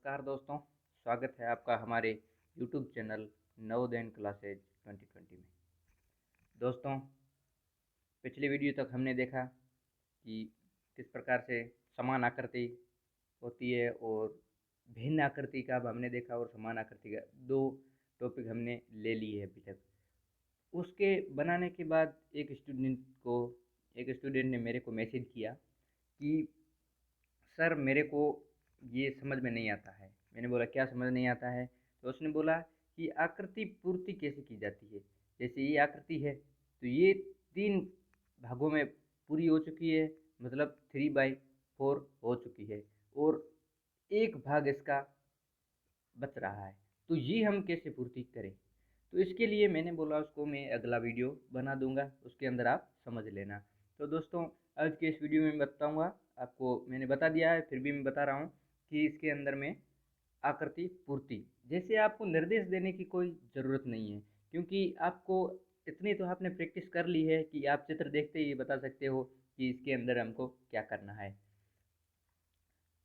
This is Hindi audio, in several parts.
नमस्कार दोस्तों, स्वागत है आपका हमारे YouTube चैनल नवोदयन क्लासेज 2020 में। दोस्तों, पिछली वीडियो तक हमने देखा कि किस प्रकार से समान आकृति होती है और भिन्न आकृति का अब हमने देखा, और समान आकृति का दो टॉपिक हमने ले लिए हैं अभी तक। उसके बनाने के बाद एक स्टूडेंट ने मेरे को मैसेज किया कि सर मेरे को ये समझ में नहीं आता है। मैंने बोला क्या समझ नहीं आता है? तो उसने बोला कि आकृति पूर्ति कैसे की जाती है। जैसे ये आकृति है तो ये 3 भागों में पूरी हो चुकी है, मतलब 3/4 हो चुकी है, और एक भाग इसका बच रहा है। तो ये हम कैसे पूर्ति करें? तो इसके लिए मैंने बोला उसको मैं अगला वीडियो बना दूंगा, उसके अंदर आप समझ लेना। तो दोस्तों, आज के इस वीडियो में मैं बताऊंगा आपको, मैंने बता दिया है फिर भी मैं बता रहा हूँ कि इसके अंदर में आकृति पूर्ति जैसे आपको निर्देश देने की कोई ज़रूरत नहीं है, क्योंकि आपको इतनी तो आपने प्रैक्टिस कर ली है कि आप चित्र देखते ही बता सकते हो कि इसके अंदर हमको क्या करना है।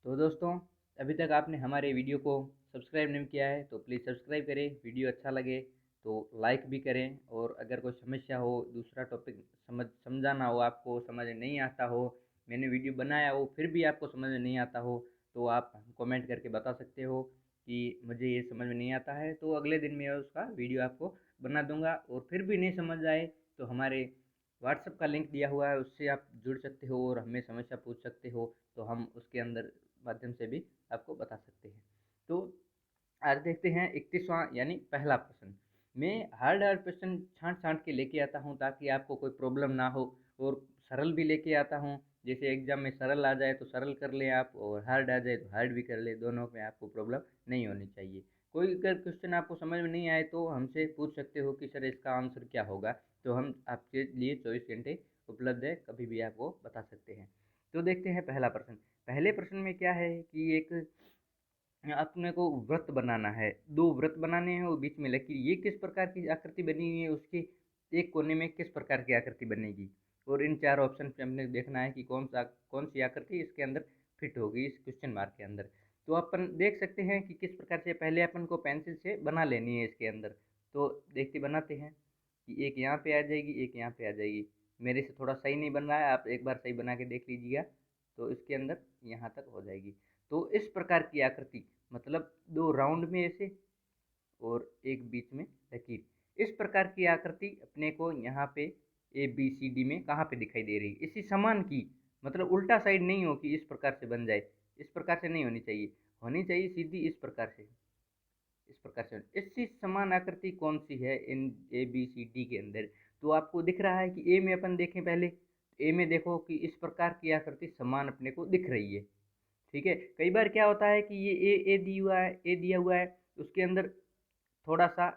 तो दोस्तों, अभी तक आपने हमारे वीडियो को सब्सक्राइब नहीं किया है तो प्लीज़ सब्सक्राइब करें। वीडियो अच्छा लगे तो लाइक भी करें, और अगर कोई समस्या हो, दूसरा टॉपिक समझाना हो, आपको समझ नहीं आता हो, मैंने वीडियो बनाया हो फिर भी आपको समझ में नहीं आता हो, तो आप कमेंट करके बता सकते हो कि मुझे ये समझ में नहीं आता है। तो अगले दिन मैं उसका वीडियो आपको बना दूंगा। और फिर भी नहीं समझ आए तो हमारे व्हाट्सएप का लिंक दिया हुआ है, उससे आप जुड़ सकते हो और हमें समस्या पूछ सकते हो, तो हम उसके अंदर माध्यम से भी आपको बता सकते हैं। तो आज देखते हैं 31वां यानी पहला प्रश्न। मैं हार्ड हार्ड प्रश्न छांट छांट के लेके आता हूँ ताकि आपको कोई प्रॉब्लम ना हो, और सरल भी लेके आता हूँ। जैसे एग्जाम में सरल आ जाए तो सरल कर लें आप, और हार्ड आ जाए तो हार्ड भी कर ले, दोनों में आपको प्रॉब्लम नहीं होनी चाहिए। कोई अगर क्वेश्चन आपको समझ में नहीं आए तो हमसे पूछ सकते हो कि सर इसका आंसर क्या होगा, तो हम आपके लिए 24 घंटे उपलब्ध है, कभी भी आपको बता सकते हैं। तो देखते हैं पहला प्रश्न। पहले प्रश्न में क्या है कि एक अपने को व्रत बनाना है, 2 व्रत बनाने हैं और बीच में लकीर। ये किस प्रकार की आकृति बनी हुई है, उसके एक कोने में किस प्रकार की आकृति बनेगी, और इन 4 ऑप्शन पे हमने देखना है कि कौन सी आकृति इसके अंदर फिट होगी इस क्वेश्चन मार्क के अंदर। तो अपन देख सकते हैं कि किस प्रकार से पहले अपन को पेंसिल से बना लेनी है इसके अंदर। तो देखते बनाते हैं कि एक यहाँ पे आ जाएगी, एक यहाँ पे आ जाएगी। मेरे से थोड़ा सही नहीं बन रहा है, आप एक बार सही बना के देख लीजिएगा। तो इसके अंदर यहाँ तक हो जाएगी। तो इस प्रकार की आकृति, मतलब 2 राउंड में ऐसे और एक बीच में लकीर, इस प्रकार की आकृति अपने को यहाँ पे ABCD में कहाँ पे दिखाई दे रही है? इसी समान की, मतलब उल्टा साइड नहीं हो कि इस प्रकार से बन जाए, इस प्रकार से नहीं होनी चाहिए, होनी चाहिए सीधी इस प्रकार से, इस प्रकार से। इसी समान आकृति कौन सी है इन ABCD के अंदर? तो आपको दिख रहा है कि ए में अपन देखें पहले, ए में देखो कि इस प्रकार की आकृति समान अपने को दिख रही है। ठीक है, कई बार क्या होता है कि ये ए दिया हुआ है, उसके अंदर थोड़ा सा,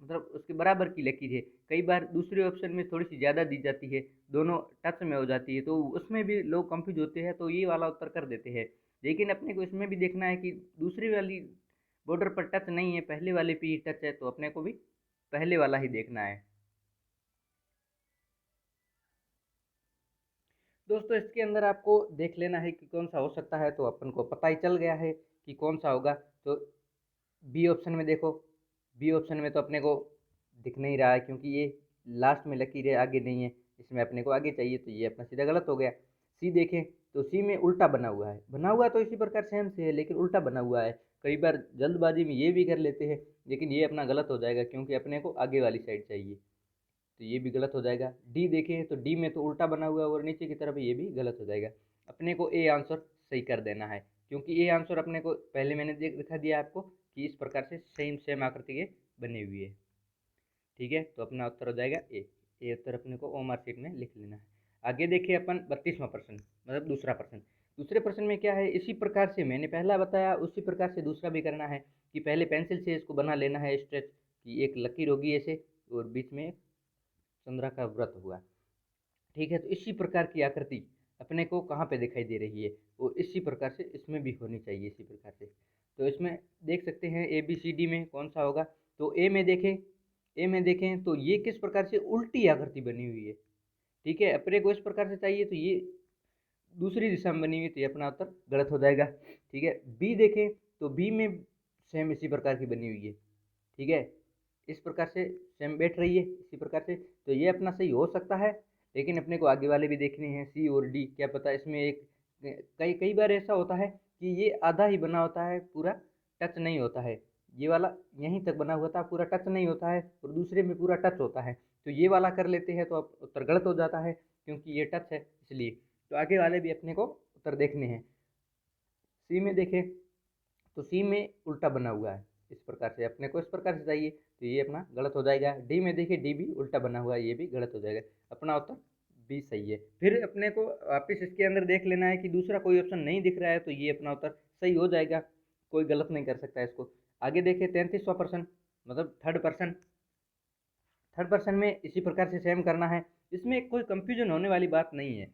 मतलब उसके बराबर की लकीर है। कई बार दूसरे ऑप्शन में थोड़ी सी ज़्यादा दी जाती है, दोनों टच में हो जाती है, तो उसमें भी लोग कंफ्यूज होते हैं, तो ये वाला उत्तर कर देते हैं। लेकिन अपने को इसमें भी देखना है कि दूसरी वाली बॉर्डर पर टच नहीं है, पहले वाले पे ही टच है, तो अपने को भी पहले वाला ही देखना है। दोस्तों, इसके अंदर आपको देख लेना है कि कौन सा हो सकता है, तो अपन को पता ही चल गया है कि कौन सा होगा। तो बी ऑप्शन में देखो, बी ऑप्शन में तो अपने को दिख नहीं रहा है, क्योंकि ये लास्ट में लकीर है, आगे नहीं है। इसमें अपने को आगे चाहिए, तो ये अपना सीधा गलत हो गया। सी देखें तो सी में उल्टा बना हुआ है, बना हुआ तो इसी प्रकार सेम से है, लेकिन उल्टा बना हुआ है। कई बार जल्दबाजी में ये भी कर लेते हैं, लेकिन ये अपना गलत हो जाएगा, क्योंकि अपने को आगे वाली साइड चाहिए, तो ये भी गलत हो जाएगा। डी देखें तो डी में तो उल्टा बना हुआ है और नीचे की तरफ, ये भी गलत हो जाएगा। अपने को ए आंसर सही कर देना है, क्योंकि ए आंसर अपने को पहले मैंने दिखा दिया आपको कि इस प्रकार से सेम सेम आकृति के बने हुए है। ठीक है, तो अपना उत्तर हो जाएगा ए उत्तर अपने को ओ मार्कशीट में लिख लेना है। आगे देखिए अपन 32वां प्रश्न, मतलब दूसरा प्रश्न। दूसरे प्रश्न में क्या है, इसी प्रकार से मैंने पहला बताया उसी प्रकार से दूसरा भी करना है, कि पहले पेंसिल से इसको बना लेना है स्ट्रेच, की एक लकीर होगी ऐसे, और बीच में चंद्रा का व्रत हुआ। ठीक है, तो इसी प्रकार की आकृति अपने को कहाँ पे दिखाई दे रही है, वो इसी प्रकार से इसमें भी होनी चाहिए, इसी प्रकार से। तो इसमें देख सकते हैं ABCD में कौन सा होगा। तो ए में देखें तो ये किस प्रकार से उल्टी आकृति बनी हुई है। ठीक है, अपने को इस प्रकार से चाहिए, तो ये दूसरी दिशा में बनी हुई, तो ये अपना उत्तर गलत हो जाएगा। ठीक है, बी देखें तो बी में सेम इसी प्रकार की बनी हुई है, ठीक है, इस प्रकार से सेम बैठ रही है इसी प्रकार से, तो ये अपना सही हो सकता है। लेकिन अपने को आगे वाले भी देखने हैं, सी और डी, क्या पता इसमें एक कई कई बार ऐसा होता है कि ये आधा ही बना होता है, पूरा टच नहीं होता है, ये वाला यहीं तक बना हुआ था, पूरा टच नहीं होता है, और दूसरे में पूरा टच होता है, तो ये वाला कर लेते हैं तो अब उत्तर गलत हो जाता है क्योंकि ये टच है इसलिए। तो आगे वाले भी अपने को उत्तर देखने हैं। सी में देखें तो सी में उल्टा बना हुआ है, इस प्रकार से अपने को इस प्रकार से चाहिए, तो ये अपना गलत हो जाएगा। डी में देखिए डी भी उल्टा बना हुआ है, ये भी गलत हो जाएगा, अपना उत्तर बी सही है। फिर अपने को वापिस इसके अंदर देख लेना है कि दूसरा कोई ऑप्शन नहीं दिख रहा है, तो ये अपना उत्तर सही हो जाएगा, कोई गलत नहीं कर सकता इसको। आगे देखिए 33वां प्रश्न, मतलब थर्ड पर्सन में इसी प्रकार से सेम करना है, इसमें कोई कंफ्यूजन होने वाली बात नहीं है।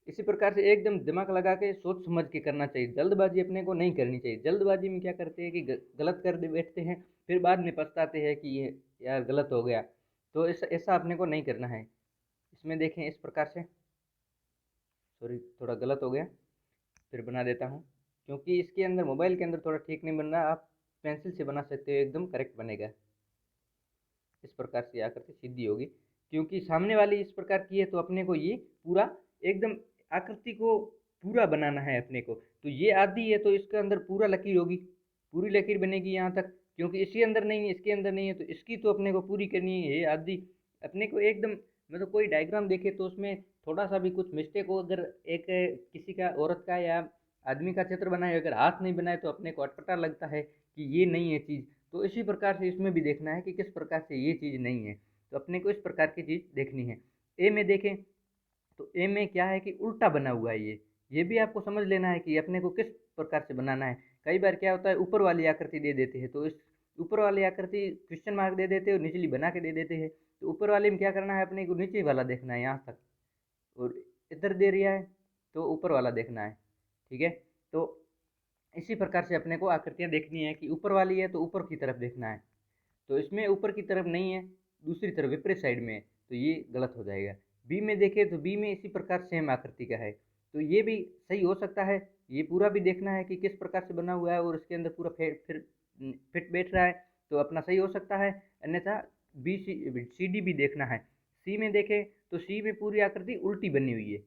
इसी प्रकार से एकदम दिमाग लगा के सोच समझ के करना चाहिए, जल्दबाजी अपने को नहीं करनी चाहिए। जल्दबाजी में क्या करते हैं कि गलत कर बैठते हैं, फिर बाद में पछताते हैं कि ये यार गलत हो गया, तो ऐसा अपने को नहीं करना है। इसमें देखें इस प्रकार से, सॉरी थोड़ा गलत हो गया, फिर बना देता हूँ, क्योंकि इसके अंदर मोबाइल के अंदर थोड़ा ठीक नहीं बन रहा, आप पेंसिल से बना सकते हो, एकदम करेक्ट बनेगा। इस प्रकार से आकृति सीधी होगी, क्योंकि सामने वाली इस प्रकार की है, तो अपने को ये पूरा एकदम आकृति को पूरा बनाना है अपने को, तो ये आधी है तो इसके अंदर पूरा लकीर होगी, पूरी लकीर बनेगी यहाँ तक, क्योंकि इसके अंदर नहीं है, इसके अंदर नहीं है, तो इसकी तो अपने को पूरी करनी है, ये आधी अपने को एकदम, मतलब कोई डायग्राम देखे तो उसमें थोड़ा सा भी कुछ मिस्टेक हो, अगर एक किसी का औरत का या आदमी का चित्र बनाए, अगर हाथ नहीं बनाए तो अपने को अटपटा लगता है कि ये नहीं है चीज़। तो इसी प्रकार से इसमें भी देखना है कि किस प्रकार से ये चीज़ नहीं है, तो अपने को इस प्रकार की चीज़ देखनी है। ए में देखें तो ए में क्या है कि उल्टा बना हुआ है, ये भी आपको समझ लेना है कि अपने को किस प्रकार से बनाना है। कई बार क्या होता है ऊपर वाली आकृति दे देते हैं, तो इस ऊपर वाली आकृति क्वेश्चन मार्क दे देते हैं और निचली बना के दे देते हैं, तो ऊपर वाले में क्या करना है, अपने को नीचे वाला देखना है यहाँ तक, और इधर दे रिया है तो ऊपर वाला देखना है, ठीक है। तो इसी प्रकार से अपने को आकृतियाँ देखनी है कि ऊपर वाली है तो ऊपर की तरफ देखना है, तो इसमें ऊपर की तरफ नहीं है, दूसरी तरफ विपरीत साइड में है, तो ये गलत हो जाएगा। बी में देखें तो बी में इसी प्रकार सेम आकृति का है, तो ये भी सही हो सकता है। ये पूरा भी देखना है कि किस प्रकार से बना हुआ है और इसके अंदर पूरा फिर फिट बैठ रहा है, तो अपना सही हो सकता है, अन्यथा बी सी डी भी देखना है। सी में देखें तो सी में पूरी आकृति उल्टी बनी हुई है,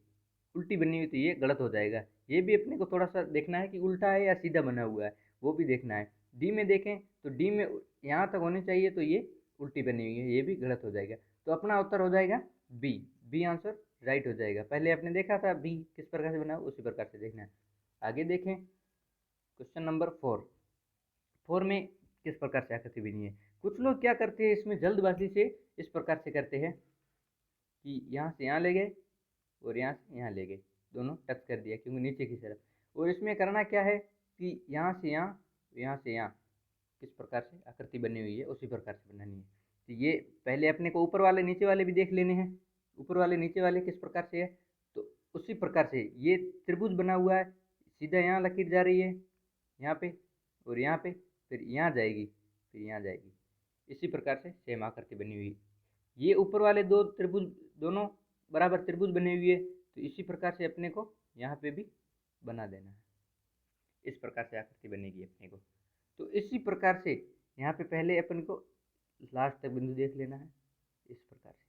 उल्टी बनी हुई, तो ये गलत हो जाएगा। ये भी अपने को थोड़ा सा देखना है कि उल्टा है या सीधा बना हुआ है, वो भी देखना है। डी में देखें तो डी में यहाँ तक होनी चाहिए, तो ये उल्टी बनी हुई है, ये भी गलत हो जाएगा, तो अपना उत्तर हो जाएगा बी। बी आंसर राइट हो जाएगा। पहले आपने देखा था बी किस प्रकार से बना, उसी प्रकार से देखना है। आगे देखें क्वेश्चन नंबर 4 में किस प्रकार से आकृति बनी है। कुछ लोग क्या करते हैं इसमें जल्दबाजी से इस प्रकार से करते हैं कि यहाँ से यहाँ ले गए और यहाँ से यहाँ ले गए, दोनों टच कर दिया क्योंकि नीचे की तरफ, और इसमें करना क्या है कि यहाँ से यहाँ, यहाँ से यहाँ किस प्रकार से आकृति बनी हुई है उसी प्रकार से बनानी है। तो ये पहले अपने को ऊपर वाले नीचे वाले भी देख लेने हैं, ऊपर वाले नीचे वाले किस प्रकार से है, तो उसी प्रकार से ये त्रिभुज बना हुआ है, सीधा यहाँ लकीर जा रही है यहाँ पे और यहाँ पे, फिर यहाँ जाएगी, फिर यहाँ जाएगी, इसी प्रकार से सेम आकृति बनी हुई है। ये ऊपर वाले दो त्रिभुज दोनों बराबर त्रिभुज बने हुए, तो इसी प्रकार से अपने को यहाँ पे भी बना देना है, इस प्रकार से आकृति बनेगी अपने को। तो इसी प्रकार से यहाँ पे पहले अपन को लास्ट तक बिंदु देख लेना है, इस प्रकार से।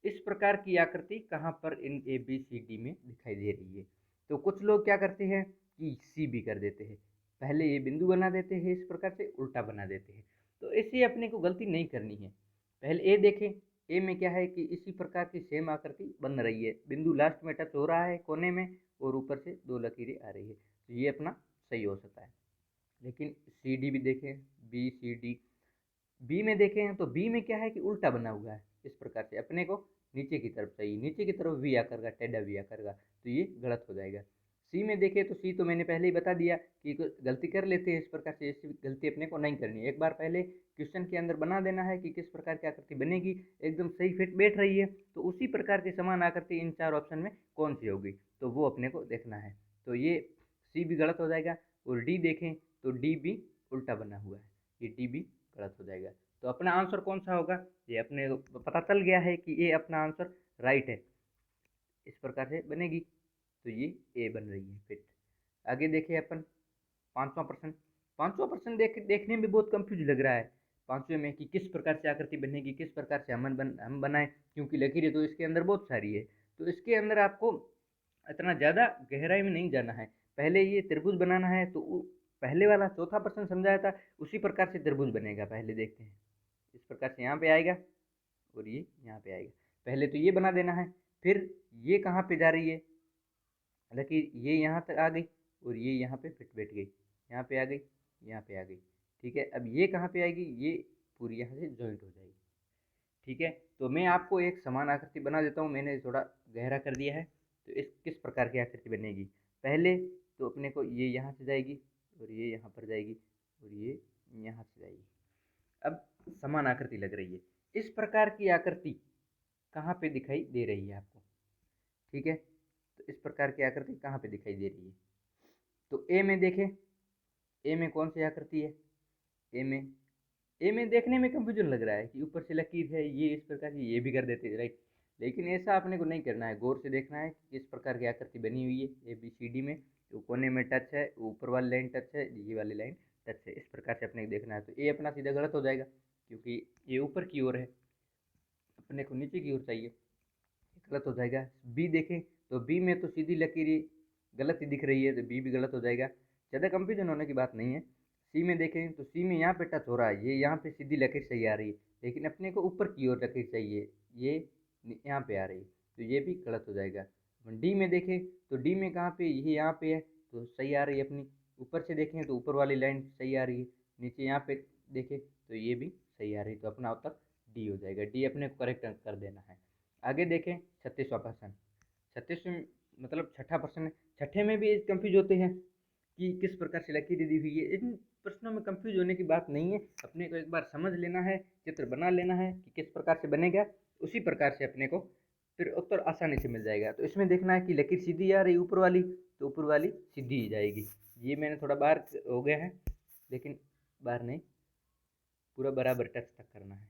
इस प्रकार की आकृति कहाँ पर इन ए बी सी डी में दिखाई दे रही है। तो कुछ लोग क्या करते हैं कि सी भी कर देते हैं, पहले ये बिंदु बना देते हैं, इस प्रकार से उल्टा बना देते हैं, तो ऐसे अपने को गलती नहीं करनी है। पहले ए देखें, ए में क्या है कि इसी प्रकार की सेम आकृति बन रही है, बिंदु लास्ट में टच हो रहा है कोने में और ऊपर से दो लकीरें आ रही है, तो ये अपना सही हो सकता है। लेकिन सी डी भी देखें, बी सी डी, बी में देखें तो बी में क्या है कि उल्टा बना हुआ है, इस प्रकार से अपने को नीचे की तरफ चाहिए, नीचे की तरफ वी आकर का, टेढ़ा वी आकर का, तो ये गलत हो जाएगा। सी में देखें तो सी तो मैंने पहले ही बता दिया कि गलती कर लेते हैं इस प्रकार से, ऐसी गलती अपने को नहीं करनी है। एक बार पहले क्वेश्चन के अंदर बना देना है कि किस प्रकार की आकृति बनेगी, एकदम सही फिट बैठ रही है, तो उसी प्रकार की समान आकृति इन चार ऑप्शन में कौन सी होगी, तो वो अपने को देखना है। तो ये सी भी गलत हो जाएगा, और डी देखें तो डी भी उल्टा बना हुआ है, ये डी भी गलत हो जाएगा। तो अपना आंसर कौन सा होगा, ये अपने को पता चल गया है कि ये अपना आंसर राइट है, इस प्रकार से बनेगी, तो ये ए बन रही है फिट। आगे देखिए अपन 5वां प्रश्न, पाँचवा प्रश्न देखने में बहुत कंफ्यूज लग रहा है पाँचवें में, कि किस प्रकार से आकृति बनेगी, किस प्रकार से हम बनाएं, क्योंकि लकीरें तो इसके अंदर बहुत सारी है। तो इसके अंदर आपको इतना ज़्यादा गहराई में नहीं जाना है। पहले ये त्रिभुज बनाना है, तो पहले वाला चौथा प्रश्न समझाया था उसी प्रकार से त्रिभुज बनेगा। पहले देखते हैं, इस प्रकार से यहाँ पे आएगा और ये यहाँ पे आएगा। पहले तो ये बना देना है, फिर ये कहाँ पे जा रही है, हालांकि ये यहाँ तक आ गई और ये यहाँ पे फिट बैठ गई, यहाँ पे आ गई, यहाँ पे आ गई। ठीक है, अब ये कहाँ पे आएगी, ये पूरी यहाँ से जॉइंट हो जाएगी। ठीक है, तो मैं आपको एक समान आकृति बना देता हूँ, मैंने थोड़ा गहरा कर दिया है। तो इस किस प्रकार की आकृति बनेगी, पहले तो अपने को ये यहाँ से जाएगी और ये यहाँ पर जाएगी और ये यहाँ से जाएगी। अब समान आकृति लग रही है। इस प्रकार की आकृति कहाँ पे दिखाई दे रही है आपको? ठीक है, तो इस प्रकार की आकृति कहाँ पे दिखाई दे रही है? तो ए में देखें, ए में कौन सी आकृति है? ए में देखने में कंफ्यूजन लग रहा है कि ऊपर से लकीर है, ये इस प्रकार की, ये भी कर देते हैं, राइट। लेकिन ऐसा अपने को नहीं करना है, गौर से देखना है कि किस प्रकार की आकृति बनी हुई है। ए बी सी डी में तो कोने में टच है, ऊपर वाली लाइन टच है, ये वाली लाइन टच है, इस प्रकार से अपने को देखना है। तो ए अपना सीधा गलत हो जाएगा, क्योंकि ये ऊपर की ओर है, अपने को नीचे की ओर चाहिए, गलत हो जाएगा। बी देखें तो बी में तो सीधी लकीर गलत ही दिख रही है, तो बी भी गलत हो जाएगा। ज़्यादा कंफ्यूजन होने की बात नहीं है। सी में देखें तो सी में यहाँ पे टच हो रहा है, ये यहाँ पे सीधी लकीर सही आ रही है, लेकिन अपने को ऊपर की ओर लकीर चाहिए, ये यहाँ पे आ रही है, तो ये भी गलत हो जाएगा। डी में देखें तो डी में कहाँ पे, ये यहाँ पे है, तो सही आ रही है अपनी। ऊपर से देखें तो ऊपर वाली लाइन सही आ रही है, नीचे यहाँ पे देखें तो ये भी सही आ रही है, तो अपना उत्तर डी हो जाएगा। डी अपने को करेक्ट कर देना है। आगे देखें 36वां प्रश्न। 36वें मतलब छठा प्रश्न है। छठे में भी कंफ्यूज होते हैं कि किस प्रकार से लकीरें दी हुई है। इन प्रश्नों में कंफ्यूज होने की बात नहीं है, अपने को एक बार समझ लेना है, चित्र बना लेना है कि किस प्रकार से बनेगा, उसी प्रकार से अपने को फिर उत्तर आसानी से मिल जाएगा। तो इसमें देखना है कि लकीर सीधी आ रही ऊपर वाली, तो ऊपर वाली सीधी ही जाएगी। ये मैंने थोड़ा बाहर हो गया है, लेकिन बाहर नहीं, पूरा बराबर टच तक करना है।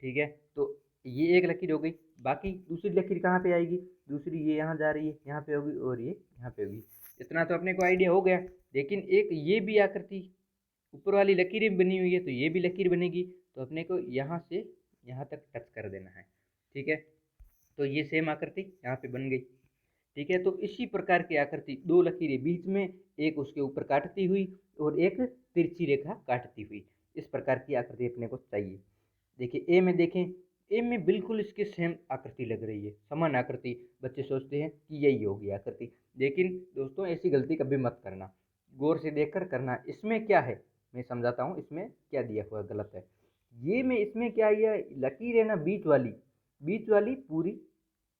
ठीक है, तो ये एक लकीर हो गई। बाकी दूसरी लकीर कहाँ पे आएगी, दूसरी ये यहाँ जा रही है, यहाँ पे होगी और ये यहाँ पे होगी। इतना तो अपने को आइडिया हो गया। लेकिन एक ये भी आकृति ऊपर वाली लकीरें बनी हुई है, तो ये भी लकीर बनेगी, तो अपने को यहाँ से यहाँ तक टच कर देना है। ठीक है, तो ये सेम आकृति यहाँ पे बन गई। ठीक है, तो इसी प्रकार की आकृति, दो लकीरें बीच में, एक उसके ऊपर काटती हुई और एक तिरछी रेखा काटती हुई, इस प्रकार की आकृति अपने को चाहिए। देखिए ए में देखें, ए में बिल्कुल इसके सेम आकृति लग रही है, समान आकृति। बच्चे सोचते हैं कि यही होगी आकृति, लेकिन दोस्तों ऐसी गलती कभी मत करना, गौर से देखकर करना। इसमें क्या है मैं समझाता हूँ, इसमें क्या दिया हुआ गलत है। ये में इसमें क्या है, लकीर है ना बीच वाली पूरी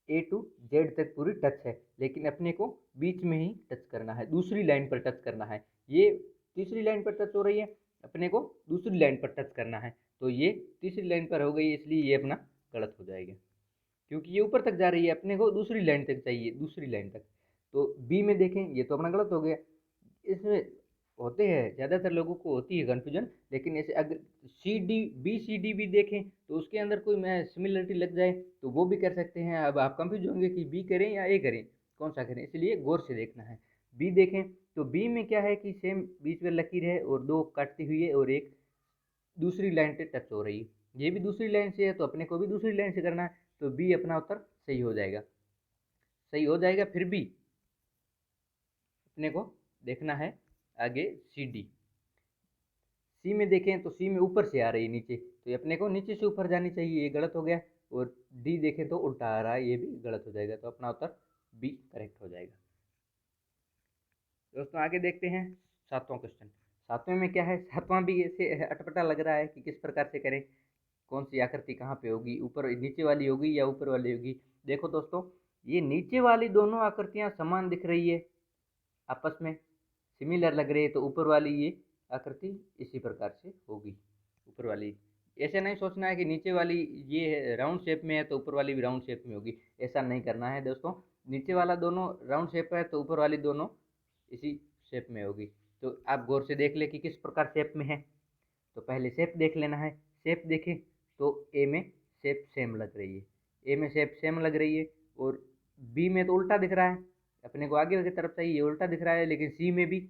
ए टू जेड तक पूरी टच है, लेकिन अपने को बीच में ही टच करना है, दूसरी लाइन पर टच करना है। ये तीसरी लाइन पर टच हो रही है, अपने को दूसरी लाइन पर टच करना है, तो ये तीसरी लाइन पर हो गई, इसलिए ये अपना गलत हो जाएगा, क्योंकि ये ऊपर तक जा रही है, अपने को दूसरी लाइन तक चाहिए, दूसरी लाइन तक। तो बी में देखें, ये तो अपना गलत हो गया। इसमें होते हैं, ज़्यादातर लोगों को होती है कन्फ्यूजन, लेकिन ऐसे अगर सी डी भी देखें तो उसके अंदर कोई मैं सिमिलरिटी लग जाए तो वो भी कर सकते हैं। अब आप कंफ्यूज होंगे कि बी करें या ए करें, कौन सा करें, इसलिए गौर से देखना है। बी देखें तो बी में क्या है कि सेम बीच में लकीर है और दो काटती हुई है और एक दूसरी लाइन पे टच हो रही है, ये भी दूसरी लाइन से है, तो अपने को भी दूसरी लाइन से करना है, तो बी अपना उत्तर सही हो जाएगा, सही हो जाएगा। फिर भी अपने को देखना है आगे सी में देखें तो सी में ऊपर से आ रही है नीचे, तो ये अपने को नीचे से ऊपर जानी चाहिए, ये गलत हो गया। और डी देखें तो उल्टा आ रहा है, ये भी गलत हो जाएगा, तो अपना उत्तर बी करेक्ट हो जाएगा। दोस्तों आगे देखते हैं सातवां क्वेश्चन। सातवें में क्या है, सातवां भी ऐसे अटपटा लग रहा है कि किस प्रकार से करें, कौन सी आकृति कहाँ पे होगी, ऊपर नीचे वाली होगी या ऊपर वाली होगी। देखो दोस्तों, ये नीचे वाली दोनों आकृतियाँ समान दिख रही है, आपस में सिमिलर लग रही है, तो ऊपर वाली ये आकृति इसी प्रकार से होगी। ऊपर वाली ऐसे नहीं सोचना है कि नीचे वाली ये राउंड शेप में है तो ऊपर वाली भी राउंड शेप में होगी, ऐसा नहीं करना है दोस्तों। नीचे वाला दोनों राउंड शेप है तो ऊपर वाली दोनों इसी शेप में होगी। तो आप गौर से देख ले कि किस प्रकार शेप में है, तो पहले शेप देख लेना है। शेप देखें तो ए में शेप सेम लग रही है, ए में शेप सेम लग रही है, और बी में तो उल्टा दिख रहा है, अपने को आगे की तरफ चाहिए, ये उल्टा दिख रहा है, लेकिन सी में भी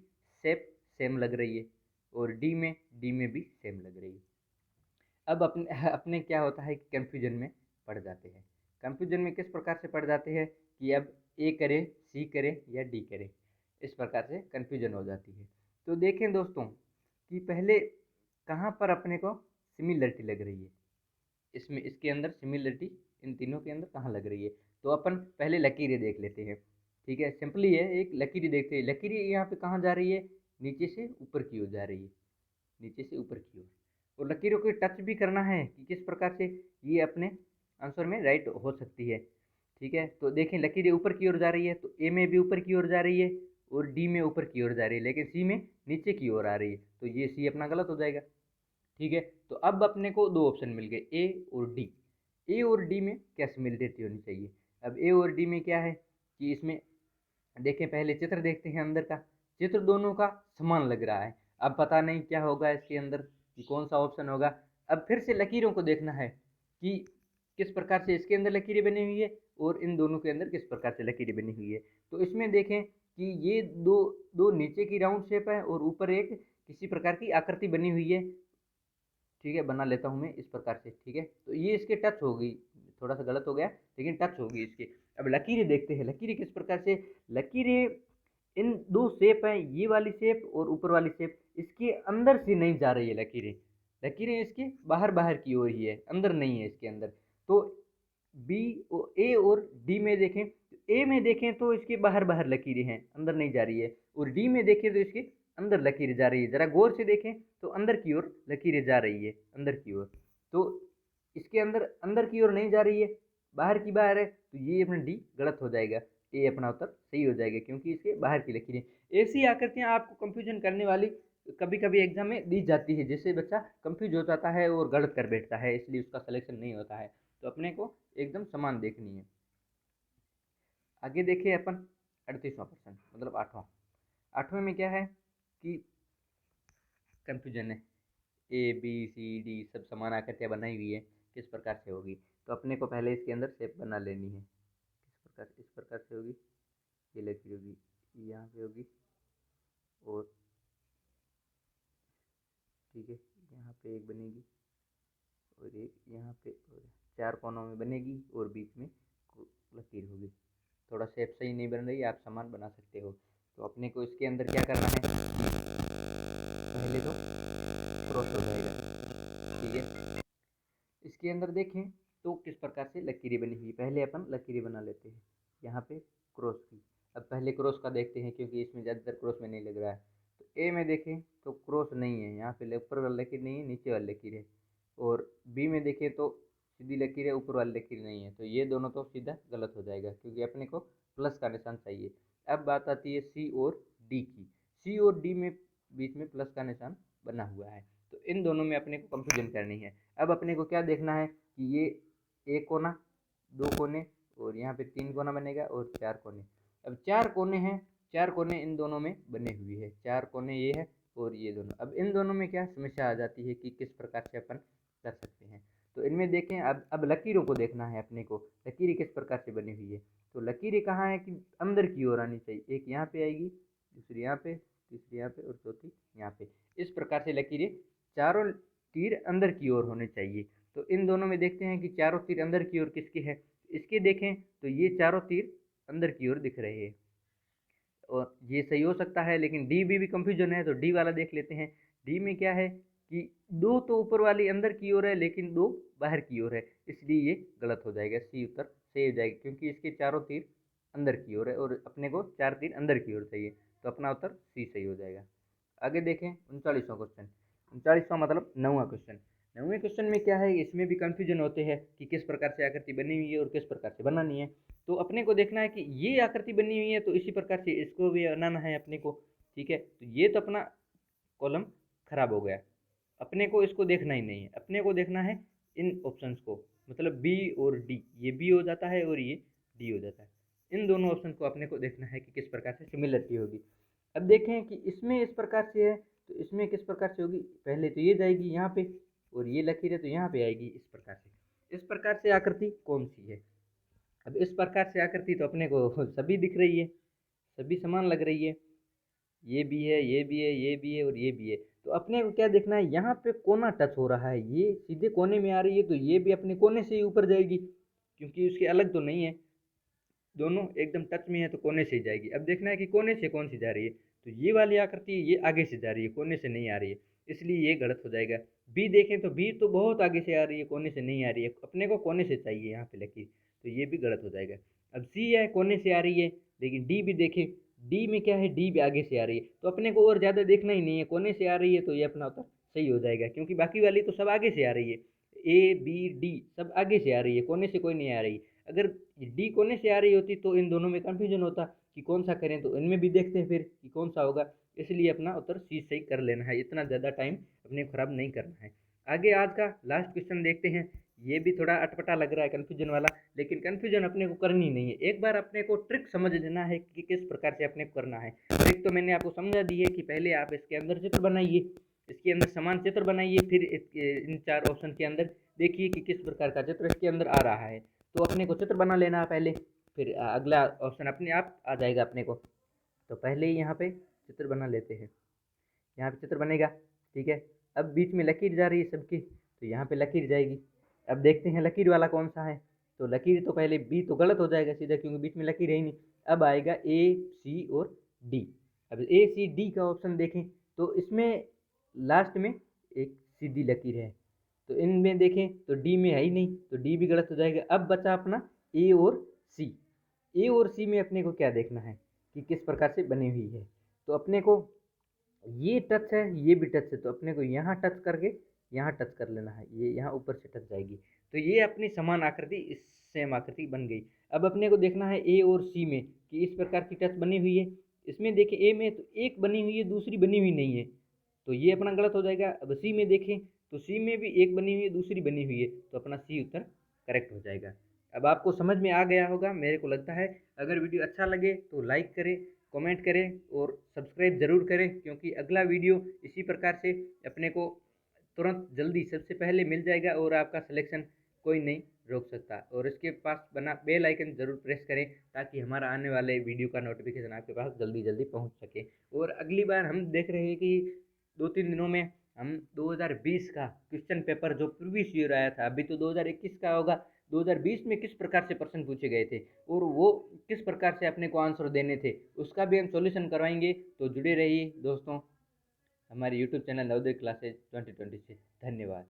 शेप सेम लग रही है और डी में भी सेम लग रही है। अब अपने अपने क्या होता है कि कन्फ्यूजन में पड़ जाते हैं। कन्फ्यूजन में किस प्रकार से पड़ जाते हैं कि अब ए करे, सी करे या डी करे, इस प्रकार से कन्फ्यूजन हो जाती है। तो देखें दोस्तों कि पहले कहाँ पर अपने को सिमिलरिटी लग रही है, इसमें इसके अंदर सिमिलरिटी इन तीनों के अंदर कहाँ लग रही है। तो अपन पहले लकीरें देख लेते हैं। ठीक है, सिंपली है, एक लकीरें देखते हैं। लकीरें यहाँ पे कहाँ जा रही है, नीचे से ऊपर की ओर जा रही है, नीचे से ऊपर की ओर। और लकीरों को टच भी करना है कि किस प्रकार से ये अपने आंसर में राइट हो सकती है। ठीक है, तो देखें लकीरें ऊपर की ओर जा रही है, तो ए में भी ऊपर की ओर जा रही है और डी में ऊपर की ओर जा रही है, लेकिन सी में नीचे की ओर आ रही है, तो ये सी अपना गलत हो जाएगा। ठीक है, तो अब अपने को दो ऑप्शन मिल गए, ए और डी। ए और डी में क्या सिमिलरिटी होनी चाहिए। अब ए और डी में क्या है कि इसमें देखें, पहले चित्र देखते हैं अंदर का। चित्र दोनों का समान लग रहा है। अब पता नहीं क्या होगा इसके अंदर कि कौन सा ऑप्शन होगा। अब फिर से लकीरों को देखना है कि किस प्रकार से इसके अंदर लकीरें बनी हुई है और इन दोनों के अंदर किस प्रकार से लकीरें बनी हुई है। तो इसमें देखें कि ये दो दो नीचे की राउंड शेप है और ऊपर एक किसी प्रकार की आकृति बनी हुई है। ठीक है, बना लेता हूँ मैं इस प्रकार से। ठीक है, तो ये इसके टच होगी, थोड़ा सा गलत हो गया लेकिन टच होगी इसके। अब लकीरें देखते हैं, लकीरें किस प्रकार से। लकीरें इन दो शेप है, ये वाली शेप और ऊपर वाली शेप, इसके अंदर से नहीं जा रही है लकीरें। लकीरें इसके बाहर बाहर की ओर ही है, अंदर नहीं है इसके अंदर। तो बी ए और डी में देखें, ए में देखें तो इसके बाहर बाहर लकीरें हैं, अंदर नहीं जा रही है। और डी में देखें तो इसके अंदर लकीरें जा रही है। जरा गौर से देखें तो अंदर की ओर लकीरें जा रही है, अंदर की ओर। तो इसके अंदर अंदर की ओर नहीं जा रही है, बाहर की बाहर है, तो ये अपना डी गलत हो जाएगा। ए अपना उत्तर सही हो जाएगा क्योंकि इसके बाहर की लकीरें। ऐसी आकृतियां आपको कंफ्यूजन करने वाली कभी कभी एग्जाम में दी जाती है, जिससे बच्चा कंफ्यूज हो जाता है और गलत कर बैठता है, इसलिए उसका सिलेक्शन नहीं होता है। तो अपने को एकदम समान देखनी है। आगे देखिए अपन 38वां प्रश्न, मतलब आठवां। आठवें में क्या है कि कंफ्यूजन है, ए बी सी डी सब समान आकृतियाँ बनाई हुई है, किस प्रकार से होगी। तो अपने को पहले इसके अंदर शेप बना लेनी है। इस प्रकार से होगी, ये लकीर होगी, यहाँ पे होगी और ठीक है, यहाँ पे एक बनेगी और एक यहाँ पे, और चार कोनों में बनेगी और बीच में लकीर होगी। थोड़ा शेप सही नहीं बन रही, आप समान बना सकते हो। तो अपने को इसके अंदर क्या करना है, पहले तो क्रॉस हो जाएगा। ठीक है, इसके अंदर देखें तो किस प्रकार से लकीरें बनी हुई। पहले अपन लकीरें बना लेते हैं यहाँ पे क्रॉस की। अब पहले क्रॉस का देखते हैं क्योंकि इसमें ज़्यादातर क्रॉस में नहीं लग रहा है। तो ए में देखें तो क्रॉस नहीं है, यहाँ पे ऊपर वाली लकीर नहीं है, नीचे वाली लकीर है। और बी में देखें तो सीधी लकीर है, ऊपर वाली लकीर नहीं है, तो ये दोनों तो सीधा गलत हो जाएगा क्योंकि अपने को प्लस का निशान चाहिए। अब बात आती है सी और डी की। सी और डी में बीच में प्लस का निशान बना हुआ है, तो इन दोनों में अपने को कंफ्यूजन करनी है। अब अपने को क्या देखना है कि ये एक कोना, दो कोने और यहाँ पे तीन कोना बनेगा और चार कोने। अब चार कोने हैं, चार कोने इन दोनों में बने हुए हैं, चार कोने ये है और ये दोनों। अब इन दोनों में क्या समस्या आ जाती है कि किस प्रकार से अपन कर सकते हैं। तो इनमें देखें, अब लकीरों को देखना है अपने को, लकीरें किस प्रकार से बनी हुई है। तो लकीरें कहाँ है कि अंदर की ओर आनी चाहिए, एक यहाँ पे आएगी, दूसरी यहाँ पे, तीसरी यहाँ पे और चौथी यहाँ पे। इस प्रकार से लकीरें चारों तीर अंदर की ओर होने चाहिए। तो इन दोनों में देखते हैं कि चारों तीर अंदर की ओर किसके हैं। इसके देखें तो ये चारों तीर अंदर की ओर दिख रहे हैं और ये सही हो सकता है, लेकिन डी भी कंफ्यूजन है, तो डी वाला देख लेते हैं। डी में क्या है कि दो तो ऊपर वाली अंदर की ओर है लेकिन दो बाहर की ओर है, इसलिए ये गलत हो जाएगा। सी उत्तर सही हो जाएगा क्योंकि इसके चारों तीर अंदर की ओर है और अपने को चार तीर अंदर की ओर चाहिए, तो अपना उत्तर सी सही हो जाएगा। आगे देखें 39वां क्वेश्चन। 39वां मतलब 9वां क्वेश्चन। 9वें क्वेश्चन में क्या है, इसमें भी कंफ्यूजन होते हैं कि किस प्रकार से आकृति बनी हुई है और किस प्रकार से बनानी है। तो अपने को देखना है कि ये आकृति बनी हुई है तो इसी प्रकार से इसको भी बनाना है अपने को। ठीक है, तो ये तो अपना कॉलम खराब हो गया, अपने को इसको देखना ही नहीं है, अपने को देखना है इन ऑप्शंस को, मतलब बी और डी। ये बी हो जाता है और ये डी हो जाता है। इन दोनों ऑप्शन को अपने को देखना है कि किस प्रकार से सिमिलरिटी होगी। अब देखें कि इसमें इस प्रकार से है तो इसमें किस प्रकार से होगी। पहले तो ये जाएगी यहाँ पे और ये लकीर है तो यहाँ पे आएगी। इस प्रकार से आकृति कौन सी है। अब इस प्रकार से आकृति तो अपने को सभी दिख रही है, सभी समान लग रही है, ये भी है, ये भी है, ये भी है और ये भी है। तो अपने को क्या देखना है, यहाँ पे कोना टच हो रहा है, ये सीधे कोने में आ रही है तो ये भी अपने कोने से ही ऊपर जाएगी, क्योंकि उसके अलग तो नहीं है, दोनों एकदम टच में है तो कोने से ही जाएगी। अब देखना है कि कोने से कौन सी जा रही है, तो ये वाली आकृति ये आगे से जा रही है, कोने से नहीं आ रही है, इसलिए ये गलत हो जाएगा। बी देखें तो बी तो बहुत आगे से आ रही है, कोने से नहीं आ रही है, अपने को कोने से चाहिए यहाँ पे लकीर, तो ये भी गलत हो जाएगा। अब सी है, कोने से आ रही है, लेकिन डी भी देखें, डी में क्या है, डी भी आगे से आ रही है, तो अपने को और ज़्यादा देखना ही नहीं है, कोने से आ रही है तो ये अपना उत्तर सही हो जाएगा, क्योंकि बाकी वाली तो सब आगे से आ रही है, ए बी डी सब आगे से आ रही है, कोने से कोई नहीं आ रही। अगर डी कोने से आ रही होती तो इन दोनों में कंफ्यूजन होता कि कौन सा करें, तो इनमें भी देखते हैं फिर कि कौन सा होगा, इसलिए अपना उत्तर सी सही कर लेना है, इतना ज़्यादा टाइम अपने खराब नहीं करना है। आगे आज का लास्ट क्वेश्चन देखते हैं, ये भी थोड़ा अटपटा लग रहा है कन्फ्यूजन वाला, लेकिन कन्फ्यूजन अपने को करनी नहीं है, एक बार अपने को ट्रिक समझ लेना है कि किस प्रकार से अपने को करना है। ट्रिक तो मैंने आपको समझा दी है कि पहले आप इसके अंदर चित्र बनाइए, इसके अंदर समान चित्र बनाइए, फिर इन 4 ऑप्शन के अंदर देखिए कि किस प्रकार का चित्र इसके अंदर आ रहा है, तो अपने को चित्र बना लेना है पहले, फिर अगला ऑप्शन अपने आप आ जाएगा अपने को। तो पहले ही यहाँ पे चित्र बना लेते हैं, यहाँ पे चित्र बनेगा, ठीक है। अब बीच में लकीर जा रही है सबकी, तो यहाँ पे लकीर जाएगी। अब देखते हैं लकीर वाला कौन सा है, तो लकीर तो पहले बी तो गलत हो जाएगा सीधा, क्योंकि बीच में लकीर है ही नहीं। अब आएगा ए सी और डी। अब ए सी डी का ऑप्शन देखें तो इसमें लास्ट में एक सीधी लकीर है, तो इनमें देखें तो डी में है ही नहीं, तो डी भी गलत हो जाएगा। अब बचा अपना ए और सी। ए और सी में अपने को क्या देखना है कि किस प्रकार से बनी हुई है, तो अपने को ये टच है, ये भी टच है, तो अपने को यहाँ टच करके यहाँ टच कर लेना है, ये यहाँ ऊपर से टच जाएगी, तो ये अपनी समान आकृति, इस सेम आकृति बन गई। अब अपने को देखना है ए और सी में कि इस प्रकार की टच बनी हुई है, इसमें देखिए ए में तो एक बनी हुई है, दूसरी बनी हुई नहीं है, तो ये अपना गलत हो जाएगा। अब सी में देखें तो सी में भी एक बनी हुई है, दूसरी बनी हुई है, तो अपना सी उत्तर करेक्ट हो जाएगा। अब आपको समझ में आ गया होगा मेरे को लगता है। अगर वीडियो अच्छा लगे तो लाइक करें, कमेंट करें और सब्सक्राइब ज़रूर करें, क्योंकि अगला वीडियो इसी प्रकार से अपने को तुरंत जल्दी सबसे पहले मिल जाएगा और आपका सिलेक्शन कोई नहीं रोक सकता। और इसके पास बना बेल आइकन ज़रूर प्रेस करें, ताकि हमारा आने वाले वीडियो का नोटिफिकेशन आपके पास जल्दी जल्दी पहुंच सके। और अगली बार हम देख रहे हैं कि 2-3 दिनों में हम 2020 का क्वेश्चन पेपर जो प्रीवियस ईयर आया था, अभी तो 2021 का होगा, 2020 में किस प्रकार से प्रश्न पूछे गए थे और वो किस प्रकार से अपने को आंसर देने थे, उसका भी हम सॉल्यूशन करवाएंगे। तो जुड़े रहिए दोस्तों हमारे यूट्यूब चैनल नवोदय क्लासेज 2020 से। धन्यवाद।